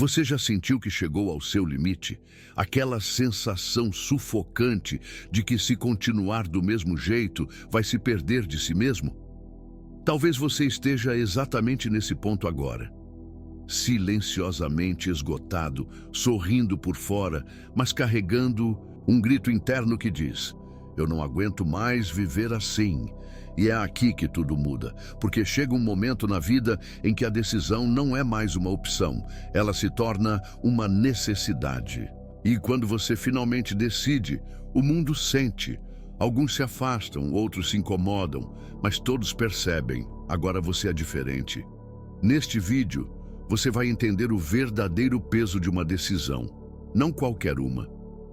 Você já sentiu que chegou ao seu limite? Aquela sensação sufocante de que, se continuar do mesmo jeito, vai se perder de si mesmo? Talvez você esteja exatamente nesse ponto agora. Silenciosamente esgotado, sorrindo por fora, mas carregando um grito interno que diz: eu não aguento mais viver assim. E é aqui que tudo muda, porque chega um momento na vida em que a decisão não é mais uma opção, ela se torna uma necessidade. E quando você finalmente decide, o mundo sente. Alguns se afastam, outros se incomodam, mas todos percebem: agora você é diferente. Neste vídeo, você vai entender o verdadeiro peso de uma decisão. Não qualquer uma,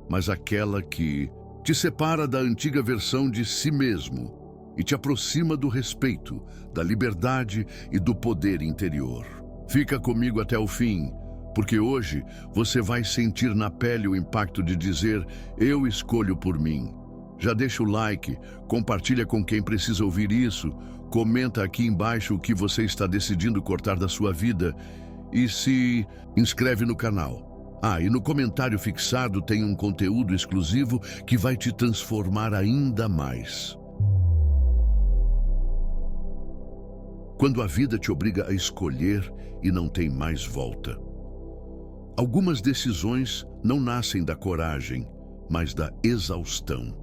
mas aquela que te separa da antiga versão de si mesmo e te aproxima do respeito, da liberdade e do poder interior. Fica comigo até o fim, porque hoje você vai sentir na pele o impacto de dizer: eu escolho por mim. Já deixa o like, compartilha com quem precisa ouvir isso, comenta aqui embaixo o que você está decidindo cortar da sua vida e se inscreve no canal. E no comentário fixado tem um conteúdo exclusivo que vai te transformar ainda mais. Quando a vida te obriga a escolher e não tem mais volta. Algumas decisões não nascem da coragem, mas da exaustão.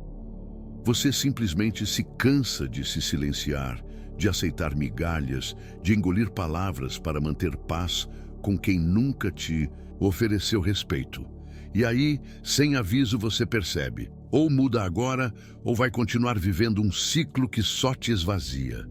Você simplesmente se cansa de se silenciar, de aceitar migalhas, de engolir palavras para manter paz com quem nunca te ofereceu respeito. E aí, sem aviso, você percebe: ou muda agora, ou vai continuar vivendo um ciclo que só te esvazia.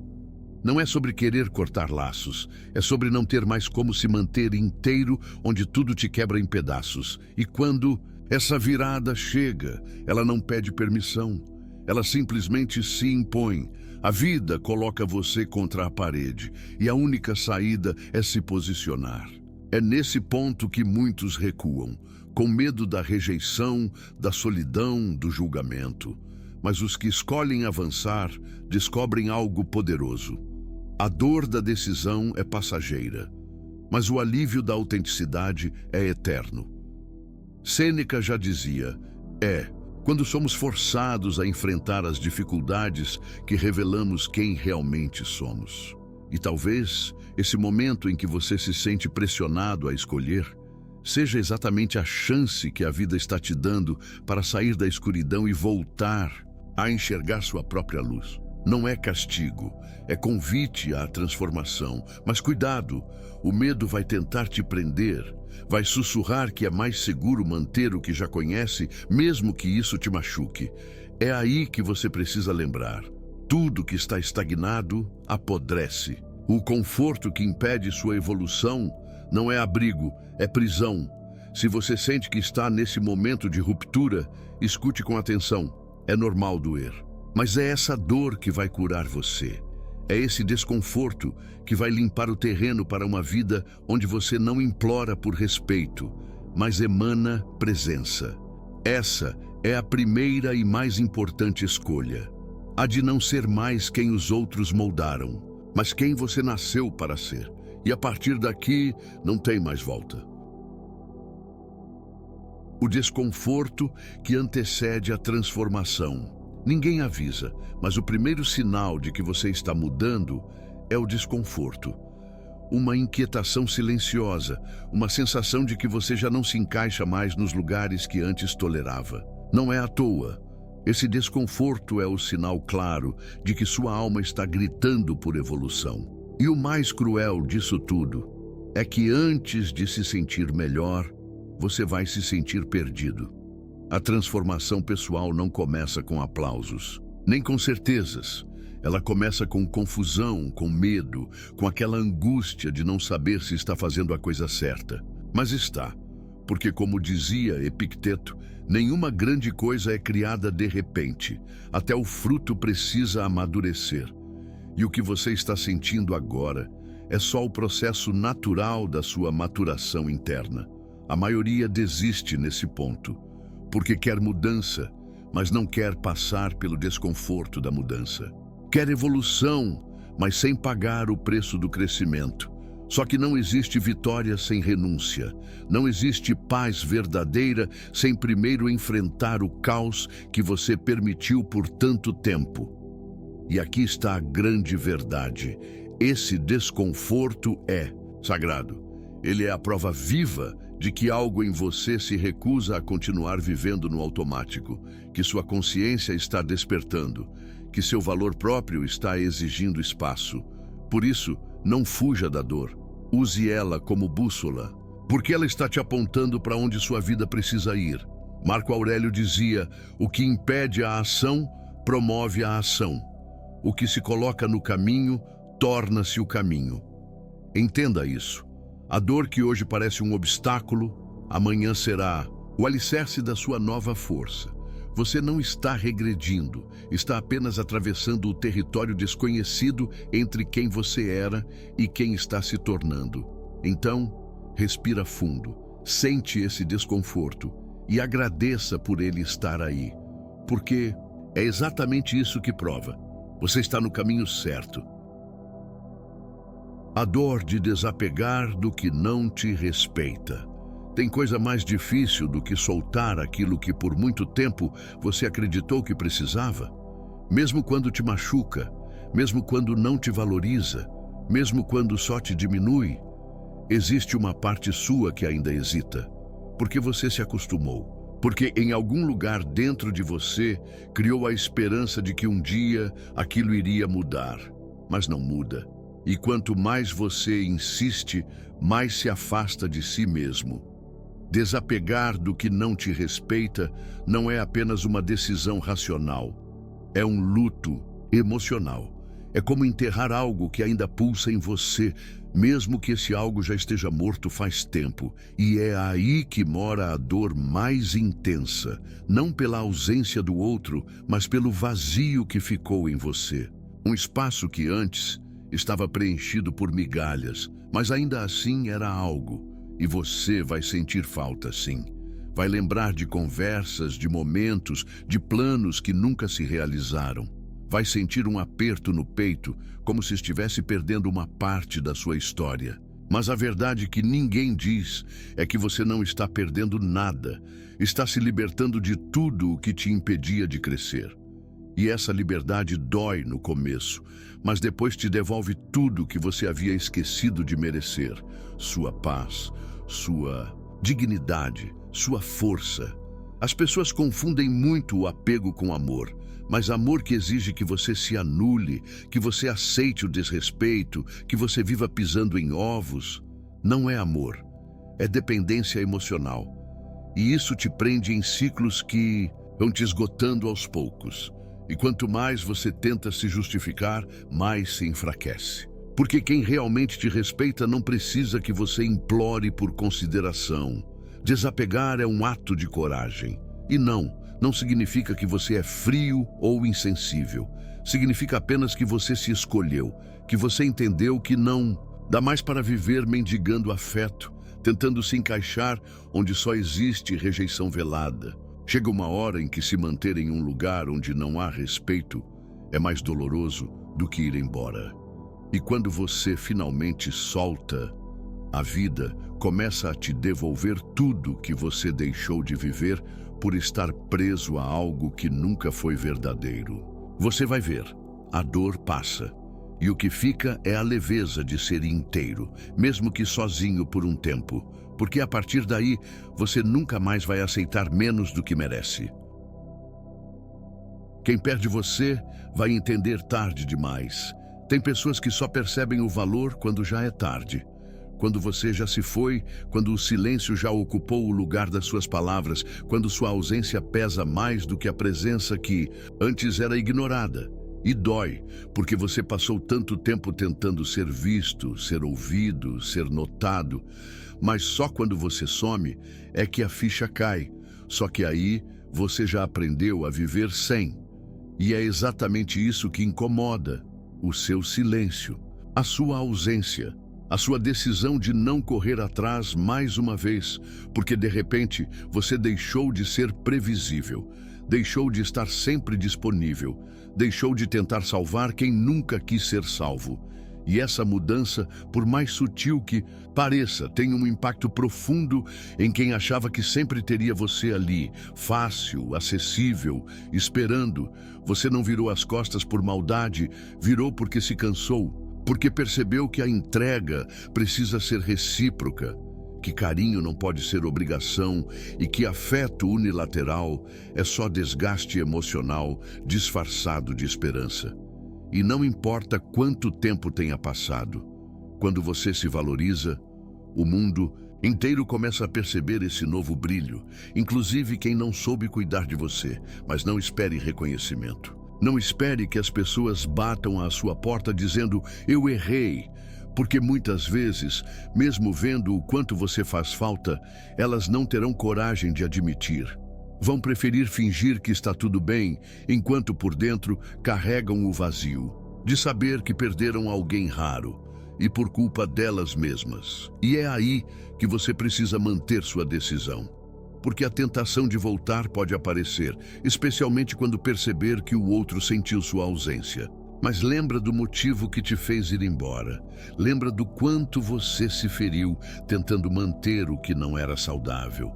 Não é sobre querer cortar laços, é sobre não ter mais como se manter inteiro onde tudo te quebra em pedaços. E quando essa virada chega, ela não pede permissão, ela simplesmente se impõe. A vida coloca você contra a parede e a única saída é se posicionar. É nesse ponto que muitos recuam, com medo da rejeição, da solidão, do julgamento. Mas os que escolhem avançar descobrem algo poderoso. A dor da decisão é passageira, mas o alívio da autenticidade é eterno. Sêneca já dizia: quando somos forçados a enfrentar as dificuldades que revelamos quem realmente somos. E talvez esse momento em que você se sente pressionado a escolher seja exatamente a chance que a vida está te dando para sair da escuridão e voltar a enxergar sua própria luz. Não é castigo, é convite à transformação. Mas cuidado, o medo vai tentar te prender, vai sussurrar que é mais seguro manter o que já conhece, mesmo que isso te machuque. É aí que você precisa lembrar: tudo que está estagnado apodrece. O conforto que impede sua evolução não é abrigo, é prisão. Se você sente que está nesse momento de ruptura, escute com atenção. É normal doer. Mas é essa dor que vai curar você. É esse desconforto que vai limpar o terreno para uma vida onde você não implora por respeito, mas emana presença. Essa é a primeira e mais importante escolha. A de não ser mais quem os outros moldaram, mas quem você nasceu para ser. E a partir daqui, não tem mais volta. O desconforto que antecede a transformação. Ninguém avisa, mas o primeiro sinal de que você está mudando é o desconforto. Uma inquietação silenciosa, uma sensação de que você já não se encaixa mais nos lugares que antes tolerava. Não é à toa. Esse desconforto é o sinal claro de que sua alma está gritando por evolução. E o mais cruel disso tudo é que antes de se sentir melhor, você vai se sentir perdido. A transformação pessoal não começa com aplausos, nem com certezas. Ela começa com confusão, com medo, com aquela angústia de não saber se está fazendo a coisa certa. Mas está, porque, como dizia Epicteto, nenhuma grande coisa é criada de repente. Até o fruto precisa amadurecer. E o que você está sentindo agora é só o processo natural da sua maturação interna. A maioria desiste nesse ponto, porque quer mudança, mas não quer passar pelo desconforto da mudança. Quer evolução, mas sem pagar o preço do crescimento. Só que não existe vitória sem renúncia. Não existe paz verdadeira sem primeiro enfrentar o caos que você permitiu por tanto tempo. E aqui está a grande verdade. Esse desconforto é sagrado. Ele é a prova viva de que algo em você se recusa a continuar vivendo no automático, que sua consciência está despertando, que seu valor próprio está exigindo espaço. Por isso, não fuja da dor. Use ela como bússola, porque ela está te apontando para onde sua vida precisa ir. Marco Aurélio dizia: o que impede a ação, promove a ação. O que se coloca no caminho, torna-se o caminho. Entenda isso. A dor que hoje parece um obstáculo, amanhã será o alicerce da sua nova força. Você não está regredindo, está apenas atravessando o território desconhecido entre quem você era e quem está se tornando. Então, respira fundo, sente esse desconforto e agradeça por ele estar aí, porque é exatamente isso que prova. Você está no caminho certo. A dor de desapegar do que não te respeita. Tem coisa mais difícil do que soltar aquilo que por muito tempo você acreditou que precisava? Mesmo quando te machuca, mesmo quando não te valoriza, mesmo quando só te diminui, existe uma parte sua que ainda hesita, porque você se acostumou, porque em algum lugar dentro de você criou a esperança de que um dia aquilo iria mudar, mas não muda. E quanto mais você insiste, mais se afasta de si mesmo. Desapegar do que não te respeita não é apenas uma decisão racional. É um luto emocional. É como enterrar algo que ainda pulsa em você, mesmo que esse algo já esteja morto faz tempo. E é aí que mora a dor mais intensa, não pela ausência do outro, mas pelo vazio que ficou em você. Um espaço que antes estava preenchido por migalhas, mas ainda assim era algo. E você vai sentir falta, sim. Vai lembrar de conversas, de momentos, de planos que nunca se realizaram. Vai sentir um aperto no peito, como se estivesse perdendo uma parte da sua história. Mas a verdade que ninguém diz é que você não está perdendo nada. Está se libertando de tudo o que te impedia de crescer. E essa liberdade dói no começo, mas depois te devolve tudo que você havia esquecido de merecer. Sua paz, sua dignidade, sua força. As pessoas confundem muito o apego com amor, mas amor que exige que você se anule, que você aceite o desrespeito, que você viva pisando em ovos, não é amor, é dependência emocional. E isso te prende em ciclos que vão te esgotando aos poucos. E quanto mais você tenta se justificar, mais se enfraquece. Porque quem realmente te respeita não precisa que você implore por consideração. Desapegar é um ato de coragem. E não significa que você é frio ou insensível. Significa apenas que você se escolheu, que você entendeu que não dá mais para viver mendigando afeto, tentando se encaixar onde só existe rejeição velada. Chega uma hora em que se manter em um lugar onde não há respeito é mais doloroso do que ir embora. E quando você finalmente solta, a vida começa a te devolver tudo que você deixou de viver por estar preso a algo que nunca foi verdadeiro. Você vai ver, a dor passa. E o que fica é a leveza de ser inteiro, mesmo que sozinho por um tempo. Porque a partir daí, você nunca mais vai aceitar menos do que merece. Quem perde você vai entender tarde demais. Tem pessoas que só percebem o valor quando já é tarde. Quando você já se foi, quando o silêncio já ocupou o lugar das suas palavras, quando sua ausência pesa mais do que a presença que antes era ignorada. E dói, porque você passou tanto tempo tentando ser visto, ser ouvido, ser notado. Mas só quando você some é que a ficha cai. Só que aí você já aprendeu a viver sem. E é exatamente isso que incomoda: o seu silêncio, a sua ausência, a sua decisão de não correr atrás mais uma vez, porque de repente você deixou de ser previsível, deixou de estar sempre disponível, deixou de tentar salvar quem nunca quis ser salvo. E essa mudança, por mais sutil que pareça, tem um impacto profundo em quem achava que sempre teria você ali, fácil, acessível, esperando. Você não virou as costas por maldade, virou porque se cansou, porque percebeu que a entrega precisa ser recíproca, que carinho não pode ser obrigação e que afeto unilateral é só desgaste emocional disfarçado de esperança. E não importa quanto tempo tenha passado, quando você se valoriza, o mundo inteiro começa a perceber esse novo brilho, inclusive quem não soube cuidar de você, mas não espere reconhecimento. Não espere que as pessoas batam à sua porta dizendo, eu errei, porque muitas vezes, mesmo vendo o quanto você faz falta, elas não terão coragem de admitir. Vão preferir fingir que está tudo bem, enquanto por dentro carregam o vazio de saber que perderam alguém raro e por culpa delas mesmas. E é aí que você precisa manter sua decisão, porque a tentação de voltar pode aparecer, especialmente quando perceber que o outro sentiu sua ausência. Mas lembra do motivo que te fez ir embora. Lembra do quanto você se feriu tentando manter o que não era saudável.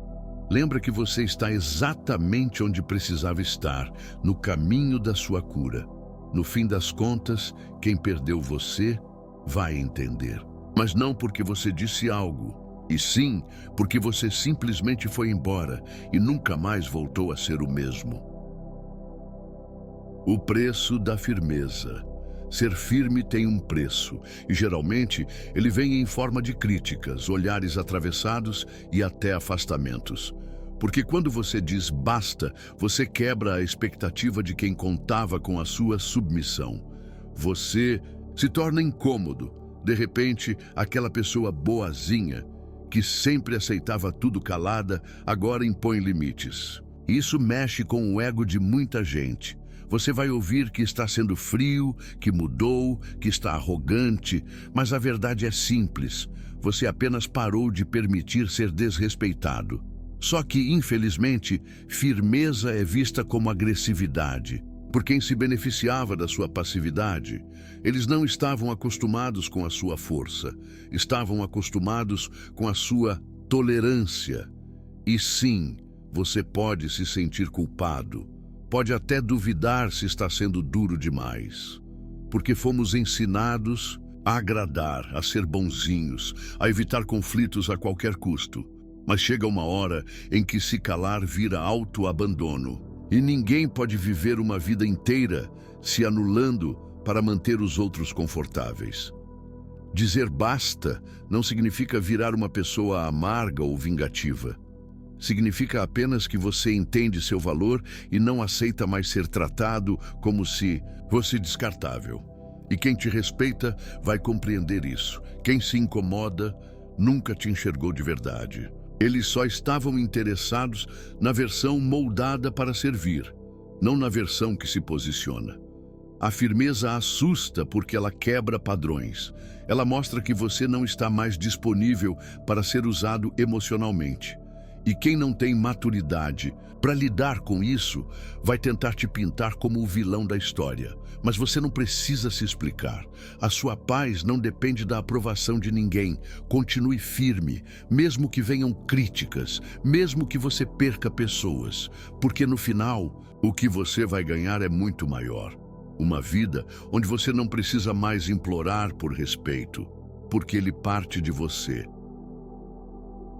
Lembra que você está exatamente onde precisava estar, no caminho da sua cura. No fim das contas, quem perdeu você vai entender. Mas não porque você disse algo, e sim porque você simplesmente foi embora e nunca mais voltou a ser o mesmo. O preço da firmeza. Ser firme tem um preço, e geralmente ele vem em forma de críticas, olhares atravessados e até afastamentos. Porque quando você diz basta, você quebra a expectativa de quem contava com a sua submissão. Você se torna incômodo. De repente, aquela pessoa boazinha, que sempre aceitava tudo calada, agora impõe limites. Isso mexe com o ego de muita gente. Você vai ouvir que está sendo frio, que mudou, que está arrogante, mas a verdade é simples. Você apenas parou de permitir ser desrespeitado. Só que, infelizmente, firmeza é vista como agressividade. Por quem se beneficiava da sua passividade, eles não estavam acostumados com a sua força, estavam acostumados com a sua tolerância. E sim, você pode se sentir culpado. Pode até duvidar se está sendo duro demais, porque fomos ensinados a agradar, a ser bonzinhos, a evitar conflitos a qualquer custo. Mas chega uma hora em que se calar vira autoabandono, e ninguém pode viver uma vida inteira se anulando para manter os outros confortáveis. Dizer basta não significa virar uma pessoa amarga ou vingativa. Significa apenas que você entende seu valor e não aceita mais ser tratado como se fosse descartável. E quem te respeita vai compreender isso. Quem se incomoda nunca te enxergou de verdade. Eles só estavam interessados na versão moldada para servir, não na versão que se posiciona. A firmeza assusta porque ela quebra padrões. Ela mostra que você não está mais disponível para ser usado emocionalmente. E quem não tem maturidade para lidar com isso vai tentar te pintar como o vilão da história. Mas você não precisa se explicar. A sua paz não depende da aprovação de ninguém. Continue firme, mesmo que venham críticas, mesmo que você perca pessoas. Porque no final, o que você vai ganhar é muito maior. Uma vida onde você não precisa mais implorar por respeito, porque ele parte de você.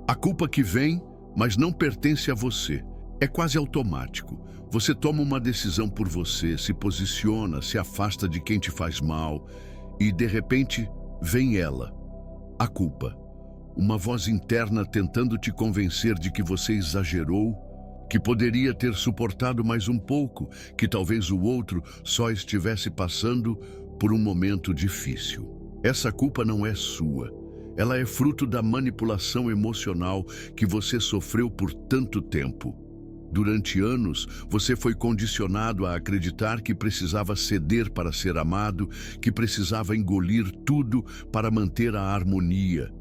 A culpa que vem, mas não pertence a você. É quase automático. Você toma uma decisão por você, se posiciona, se afasta de quem te faz mal e, de repente, vem ela, a culpa. Uma voz interna tentando te convencer de que você exagerou, que poderia ter suportado mais um pouco, que talvez o outro só estivesse passando por um momento difícil. Essa culpa não é sua. Ela é fruto da manipulação emocional que você sofreu por tanto tempo. Durante anos, você foi condicionado a acreditar que precisava ceder para ser amado, que precisava engolir tudo para manter a harmonia,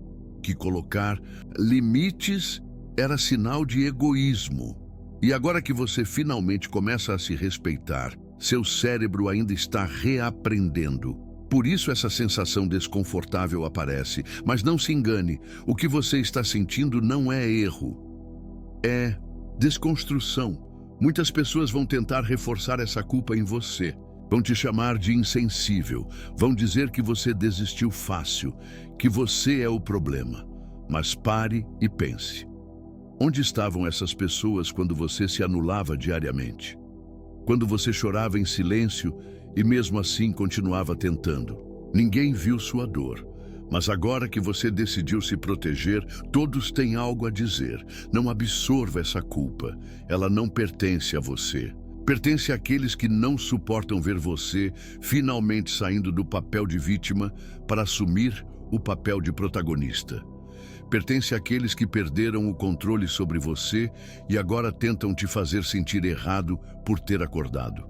que colocar limites era sinal de egoísmo. E agora que você finalmente começa a se respeitar, seu cérebro ainda está reaprendendo. Por isso essa sensação desconfortável aparece. Mas não se engane, o que você está sentindo não é erro. É desconstrução. Muitas pessoas vão tentar reforçar essa culpa em você. Vão te chamar de insensível. Vão dizer que você desistiu fácil, que você é o problema. Mas pare e pense. Onde estavam essas pessoas quando você se anulava diariamente? Quando você chorava em silêncio e mesmo assim continuava tentando? Ninguém viu sua dor. Mas agora que você decidiu se proteger, todos têm algo a dizer. Não absorva essa culpa. Ela não pertence a você. Pertence àqueles que não suportam ver você finalmente saindo do papel de vítima para assumir o papel de protagonista. Pertence àqueles que perderam o controle sobre você e agora tentam te fazer sentir errado por ter acordado.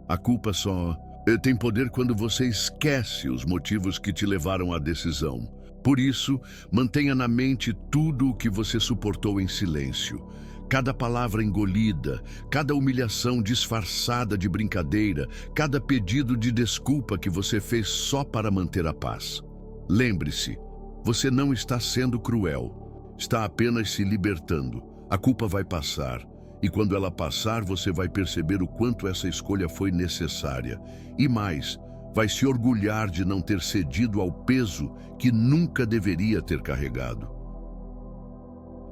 A culpa só tem poder quando você esquece os motivos que te levaram à decisão. Por isso, mantenha na mente tudo o que você suportou em silêncio. Cada palavra engolida, cada humilhação disfarçada de brincadeira, cada pedido de desculpa que você fez só para manter a paz. Lembre-se, você não está sendo cruel, está apenas se libertando. A culpa vai passar, e quando ela passar, você vai perceber o quanto essa escolha foi necessária. E mais, vai se orgulhar de não ter cedido ao peso que nunca deveria ter carregado.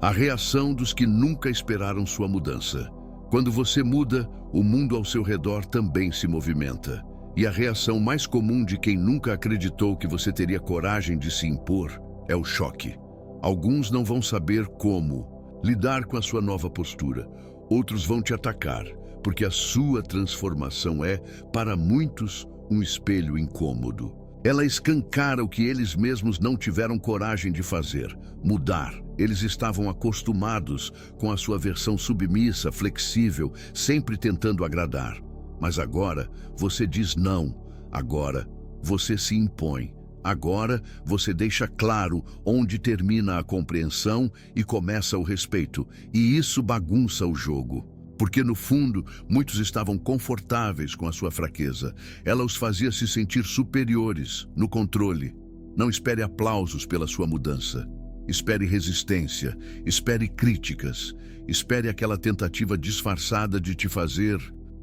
A reação dos que nunca esperaram sua mudança. Quando você muda, o mundo ao seu redor também se movimenta. E a reação mais comum de quem nunca acreditou que você teria coragem de se impor é o choque. Alguns não vão saber como lidar com a sua nova postura. Outros vão te atacar, porque a sua transformação é, para muitos, um espelho incômodo. Ela escancara o que eles mesmos não tiveram coragem de fazer, mudar. Eles estavam acostumados com a sua versão submissa, flexível, sempre tentando agradar. Mas agora você diz não, agora você se impõe. Agora você deixa claro onde termina a compreensão e começa o respeito. E isso bagunça o jogo. Porque no fundo, muitos estavam confortáveis com a sua fraqueza. Ela os fazia se sentir superiores, no controle. Não espere aplausos pela sua mudança. Espere resistência, espere críticas, espere aquela tentativa disfarçada de te fazer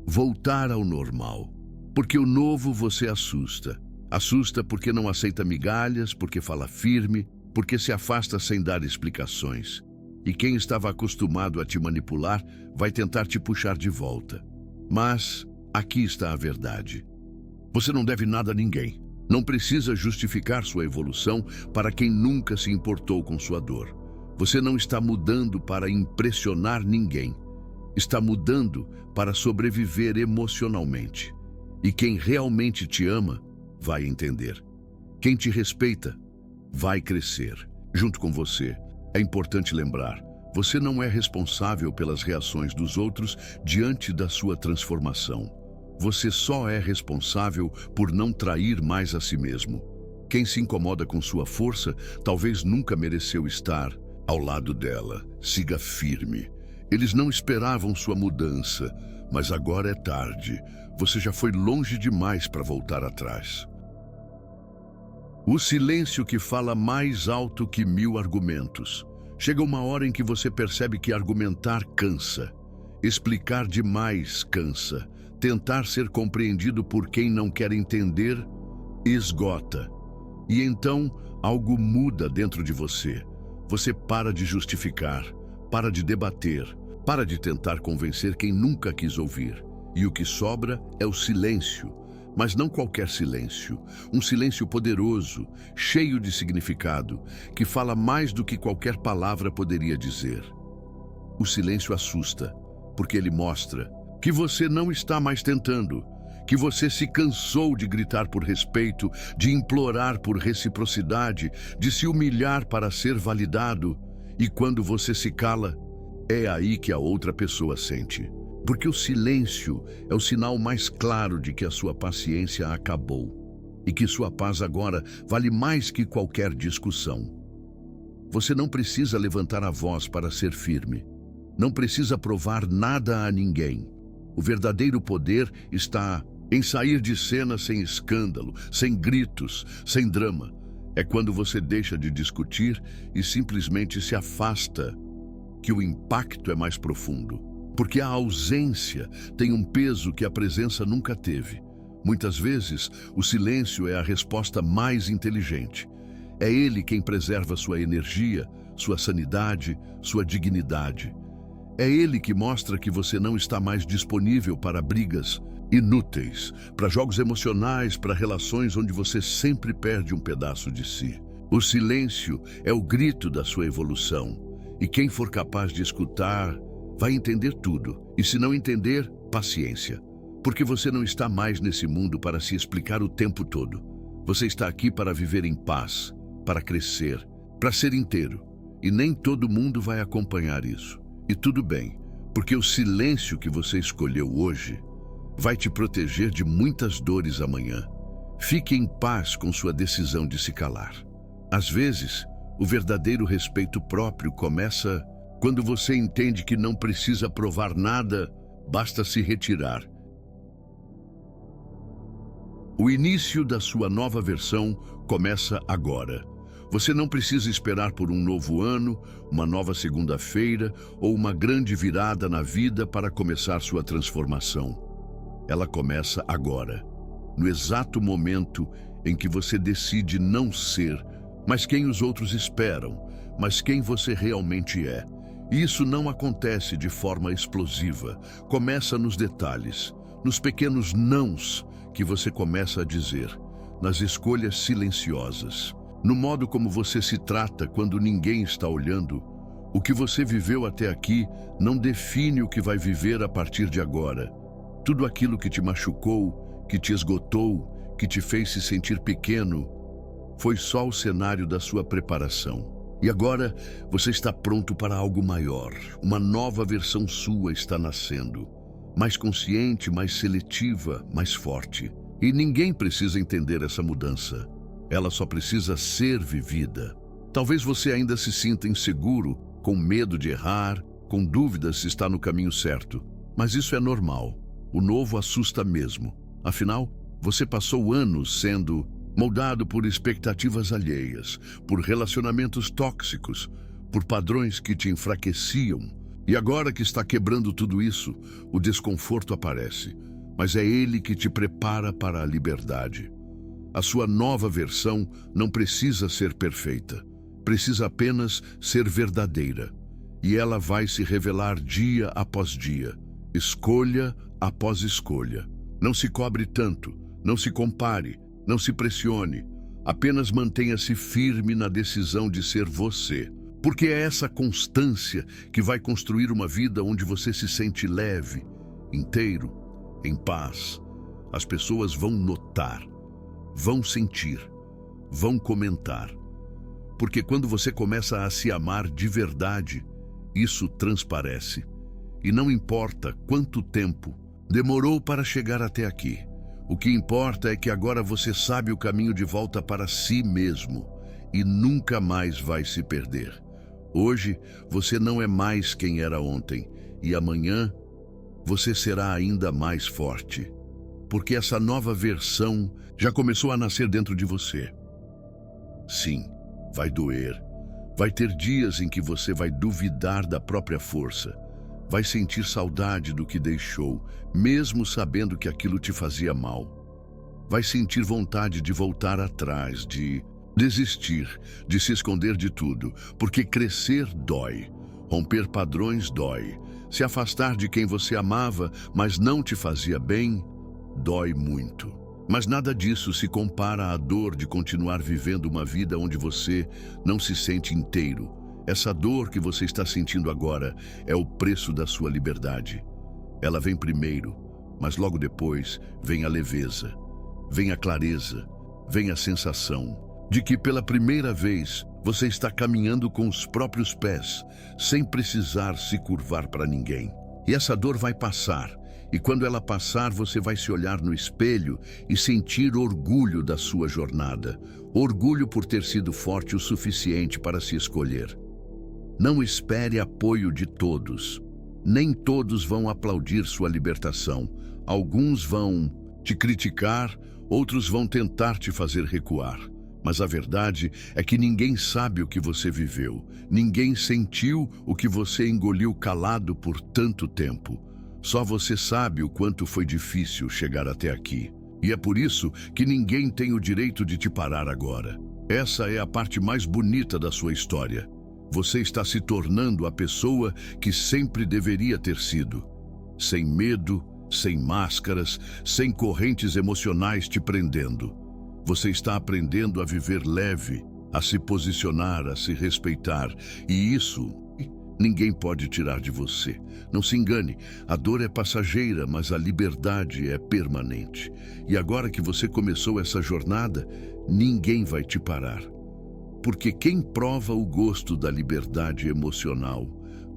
voltar ao normal. Porque o novo você assusta. Assusta porque não aceita migalhas, porque fala firme, porque se afasta sem dar explicações. E quem estava acostumado a te manipular vai tentar te puxar de volta. Mas aqui está a verdade. Você não deve nada a ninguém. Não precisa justificar sua evolução para quem nunca se importou com sua dor. Você não está mudando para impressionar ninguém. Está mudando para sobreviver emocionalmente. E quem realmente te ama vai entender. Quem te respeita vai crescer junto com você. É importante lembrar, você não é responsável pelas reações dos outros diante da sua transformação. Você só é responsável por não trair mais a si mesmo. Quem se incomoda com sua força talvez nunca mereceu estar ao lado dela. Siga firme. Eles não esperavam sua mudança, mas agora é tarde. Você já foi longe demais para voltar atrás. O silêncio que fala mais alto que 1000 argumentos. Chega uma hora em que você percebe que argumentar cansa. Explicar demais cansa. Tentar ser compreendido por quem não quer entender esgota. E então algo muda dentro de você. Você para de justificar, para de debater, para de tentar convencer quem nunca quis ouvir. E o que sobra é o silêncio. Mas não qualquer silêncio. Um silêncio poderoso, cheio de significado, que fala mais do que qualquer palavra poderia dizer. O silêncio assusta, porque ele mostra que você não está mais tentando, que você se cansou de gritar por respeito, de implorar por reciprocidade, de se humilhar para ser validado. E quando você se cala, é aí que a outra pessoa sente. Porque o silêncio é o sinal mais claro de que a sua paciência acabou e que sua paz agora vale mais que qualquer discussão. Você não precisa levantar a voz para ser firme. Não precisa provar nada a ninguém. O verdadeiro poder está em sair de cena sem escândalo, sem gritos, sem drama. É quando você deixa de discutir e simplesmente se afasta que o impacto é mais profundo. Porque a ausência tem um peso que a presença nunca teve. Muitas vezes, o silêncio é a resposta mais inteligente. É ele quem preserva sua energia, sua sanidade, sua dignidade. É ele que mostra que você não está mais disponível para brigas inúteis, para jogos emocionais, para relações onde você sempre perde um pedaço de si. O silêncio é o grito da sua evolução. E quem for capaz de escutar, vai entender tudo. E se não entender, paciência. Porque você não está mais nesse mundo para se explicar o tempo todo. Você está aqui para viver em paz, para crescer, para ser inteiro. E nem todo mundo vai acompanhar isso. E tudo bem, porque o silêncio que você escolheu hoje vai te proteger de muitas dores amanhã. Fique em paz com sua decisão de se calar. Às vezes, o verdadeiro respeito próprio começa quando você entende que não precisa provar nada, basta se retirar. O início da sua nova versão começa agora. Você não precisa esperar por um novo ano, uma nova segunda-feira ou uma grande virada na vida para começar sua transformação. Ela começa agora, no exato momento em que você decide não ser, mas quem os outros esperam, mas quem você realmente é. E isso não acontece de forma explosiva. Começa nos detalhes, nos pequenos nãos que você começa a dizer, nas escolhas silenciosas, no modo como você se trata quando ninguém está olhando. O que você viveu até aqui não define o que vai viver a partir de agora. Tudo aquilo que te machucou, que te esgotou, que te fez se sentir pequeno, foi só o cenário da sua preparação. E agora você está pronto para algo maior. Uma nova versão sua está nascendo. Mais consciente, mais seletiva, mais forte. E ninguém precisa entender essa mudança. Ela só precisa ser vivida. Talvez você ainda se sinta inseguro, com medo de errar, com dúvidas se está no caminho certo. Mas isso é normal. O novo assusta mesmo. Afinal, você passou anos sendo moldado por expectativas alheias, por relacionamentos tóxicos, por padrões que te enfraqueciam. E agora que está quebrando tudo isso, o desconforto aparece. Mas é ele que te prepara para a liberdade. A sua nova versão não precisa ser perfeita. Precisa apenas ser verdadeira. E ela vai se revelar dia após dia, escolha após escolha. Não se cobre tanto, não se compare, não se pressione. Apenas mantenha-se firme na decisão de ser você. Porque é essa constância que vai construir uma vida onde você se sente leve, inteiro, em paz. As pessoas vão notar, vão sentir, vão comentar. Porque quando você começa a se amar de verdade, isso transparece. E não importa quanto tempo demorou para chegar até aqui. O que importa é que agora você sabe o caminho de volta para si mesmo e nunca mais vai se perder. Hoje, você não é mais quem era ontem e amanhã você será ainda mais forte. Porque essa nova versão já começou a nascer dentro de você. Sim, vai doer. Vai ter dias em que você vai duvidar da própria força. Vai sentir saudade do que deixou, mesmo sabendo que aquilo te fazia mal. Vai sentir vontade de voltar atrás, de desistir, de se esconder de tudo, porque crescer dói, romper padrões dói, se afastar de quem você amava, mas não te fazia bem, dói muito. Mas nada disso se compara à dor de continuar vivendo uma vida onde você não se sente inteiro. Essa dor que você está sentindo agora é o preço da sua liberdade. Ela vem primeiro, mas logo depois vem a leveza, vem a clareza, vem a sensação de que pela primeira vez você está caminhando com os próprios pés, sem precisar se curvar para ninguém. E essa dor vai passar, e quando ela passar você vai se olhar no espelho e sentir orgulho da sua jornada, orgulho por ter sido forte o suficiente para se escolher. Não espere apoio de todos. Nem todos vão aplaudir sua libertação. Alguns vão te criticar, outros vão tentar te fazer recuar. Mas a verdade é que ninguém sabe o que você viveu, ninguém sentiu o que você engoliu calado por tanto tempo. Só você sabe o quanto foi difícil chegar até aqui. E é por isso que ninguém tem o direito de te parar agora. Essa é a parte mais bonita da sua história. Você está se tornando a pessoa que sempre deveria ter sido. Sem medo, sem máscaras, sem correntes emocionais te prendendo. Você está aprendendo a viver leve, a se posicionar, a se respeitar. E isso ninguém pode tirar de você. Não se engane, a dor é passageira, mas a liberdade é permanente. E agora que você começou essa jornada, ninguém vai te parar. Porque quem prova o gosto da liberdade emocional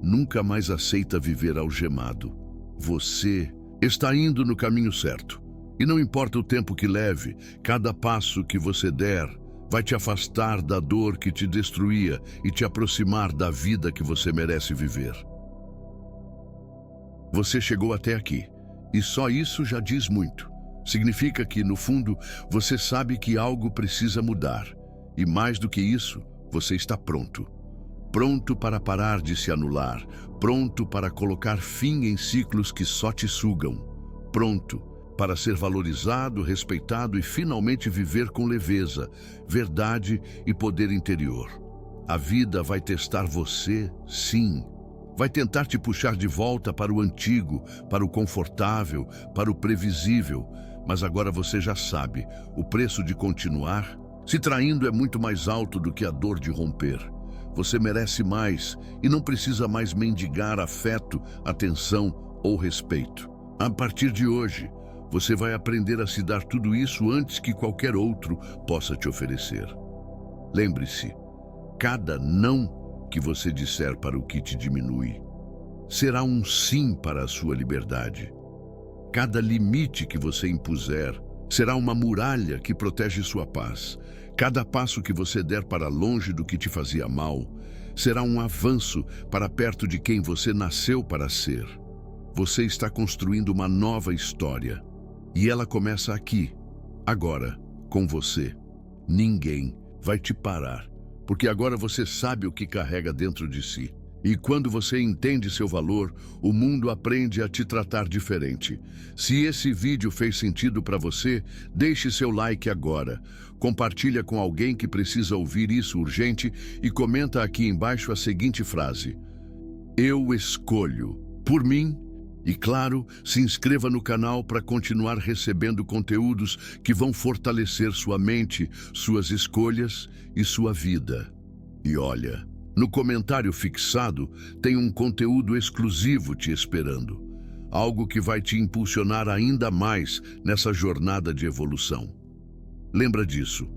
nunca mais aceita viver algemado. Você está indo no caminho certo. E não importa o tempo que leve, cada passo que você der vai te afastar da dor que te destruía e te aproximar da vida que você merece viver. Você chegou até aqui, e só isso já diz muito. Significa que, no fundo, você sabe que algo precisa mudar. E mais do que isso, você está pronto. Pronto para parar de se anular, pronto para colocar fim em ciclos que só te sugam, pronto para ser valorizado, respeitado e finalmente viver com leveza, verdade e poder interior. A vida vai testar você, sim. Vai tentar te puxar de volta para o antigo, para o confortável, para o previsível. Mas agora você já sabe, o preço de continuar se traindo é muito mais alto do que a dor de romper. Você merece mais e não precisa mais mendigar afeto, atenção ou respeito. A partir de hoje, você vai aprender a se dar tudo isso antes que qualquer outro possa te oferecer. Lembre-se, cada não que você disser para o que te diminui será um sim para a sua liberdade. Cada limite que você impuser será uma muralha que protege sua paz. Cada passo que você der para longe do que te fazia mal será um avanço para perto de quem você nasceu para ser. Você está construindo uma nova história. E ela começa aqui, agora, com você. Ninguém vai te parar, porque agora você sabe o que carrega dentro de si. E quando você entende seu valor, o mundo aprende a te tratar diferente. Se esse vídeo fez sentido para você, deixe seu like agora. Compartilha com alguém que precisa ouvir isso urgente e comenta aqui embaixo a seguinte frase: eu escolho por mim. E claro, se inscreva no canal para continuar recebendo conteúdos que vão fortalecer sua mente, suas escolhas e sua vida. E olha, no comentário fixado tem um conteúdo exclusivo te esperando. Algo que vai te impulsionar ainda mais nessa jornada de evolução. Lembra disso.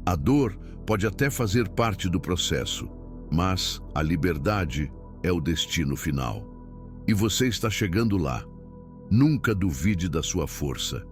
A dor pode até fazer parte do processo, mas a liberdade é o destino final. E você está chegando lá. Nunca duvide da sua força.